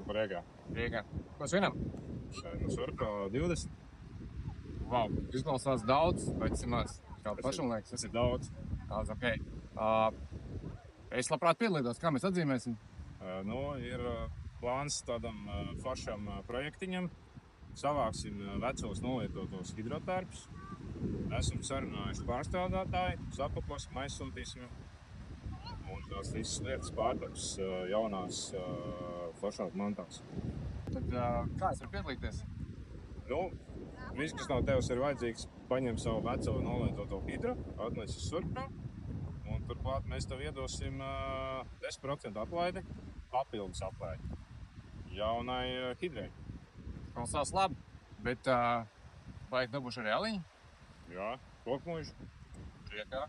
Rīgā. Rīgā. Ko svinam? Nu, surka 20. Wow, izklausās daudz, vai tas ir maz? Kā pašam liekas? Tas ir daudz. Daudz, ok. Es labprāt piedalītos, kā mēs atzīmēsim? Ir plāns tādam foršam projektiņam. Savāksim vecos nolietotos hidrotērpus. Esam sarunājuši pārstrādātāji, sapakosim, aizsūtīsim. Un tās visas lietas pārtaps jaunās foršās mantās. Tad kā es varu piedalīties? Viss, kas no tevis ir vajadzīgs, paņem savu veco nolietoto hidro, atnesi surpā, un turklāt mēs tev iedosim 10% atlaidi, papildus atlaidi jaunai hidrai. Klausās labi, bet vai dabūšu arī aliņu? Jā, kokmuži. Priekā.